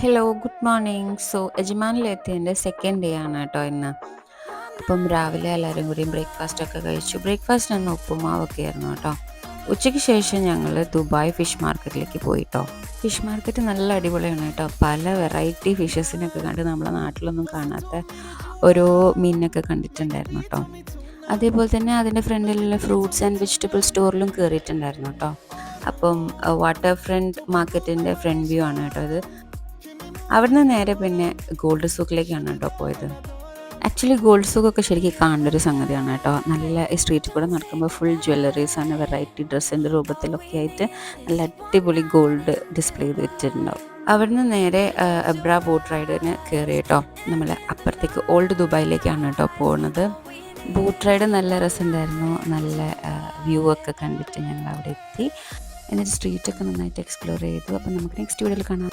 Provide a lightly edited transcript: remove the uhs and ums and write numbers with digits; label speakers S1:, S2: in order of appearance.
S1: Hello, good morning. എജമാനിലെത്തിയതിൻ്റെ second day ആണ് കേട്ടോ ഇന്ന്. അപ്പം രാവിലെ എല്ലാവരും കൂടി ബ്രേക്ക്ഫാസ്റ്റൊക്കെ കഴിച്ചു. ബ്രേക്ക്ഫാസ്റ്റിന് ഇന്ന് ഉപ്പുമാവൊക്കെ ആയിരുന്നു കേട്ടോ. ഉച്ചയ്ക്ക് ശേഷം ഞങ്ങൾ ദുബായ് ഫിഷ് മാർക്കറ്റിലേക്ക് പോയിട്ടോ. ഫിഷ് മാർക്കറ്റ് നല്ല അടിപൊളിയാണ് കേട്ടോ. പല വെറൈറ്റി ഫിഷസിനൊക്കെ കണ്ട് നമ്മളെ നാട്ടിലൊന്നും കാണാത്ത ഓരോ മീനിനൊക്കെ കണ്ടിട്ടുണ്ടായിരുന്നു കേട്ടോ. അതേപോലെ തന്നെ അതിൻ്റെ ഫ്രണ്ടിലുള്ള ഫ്രൂട്ട്സ് ആൻഡ് വെജിറ്റബിൾ സ്റ്റോറിലും കയറിയിട്ടുണ്ടായിരുന്നു കേട്ടോ. അപ്പം വാട്ടർ ഫ്രണ്ട് മാർക്കറ്റിൻ്റെ ഫ്രണ്ട് വ്യൂ ആണ് കേട്ടോ ഇത്. അവിടുന്ന് നേരെ പിന്നെ ഗോൾഡ് സൂക്കിലേക്കാണ് കേട്ടോ പോയത്. ആക്ച്വലി ഗോൾഡ് സൂക്കൊക്കെ ശരിക്കും കാണേണ്ട ഒരു സംഗതിയാണ് കേട്ടോ. നല്ല ഈ സ്ട്രീറ്റിൽ കൂടെ നടക്കുമ്പോൾ ഫുൾ ജ്വല്ലറീസാണ്, വെറൈറ്റി ഡ്രസ്സിൻ്റെ രൂപത്തിലൊക്കെ ആയിട്ട് നല്ല അടിപൊളി ഗോൾഡ് ഡിസ്പ്ലേ ചെയ്ത് വെച്ചിട്ടുണ്ടാവും. അവിടുന്ന് നേരെ എബ്ര ബോട്ട് റൈഡിന് കയറി കേട്ടോ. നമ്മൾ അപ്പുറത്തേക്ക് ഓൾഡ് ദുബായിലേക്കാണ് കേട്ടോ പോകുന്നത്. ബോട്ട് റൈഡ് നല്ല രസമുണ്ടായിരുന്നു. നല്ല വ്യൂ ഒക്കെ കണ്ടിട്ട് ഞങ്ങൾ അവിടെ എത്തി. എന്നിട്ട് സ്ട്രീറ്റൊക്കെ നന്നായിട്ട് എക്സ്പ്ലോർ ചെയ്തു. അപ്പം നമുക്ക് നെക്സ്റ്റ് വീഡിയോയിൽ കാണാം.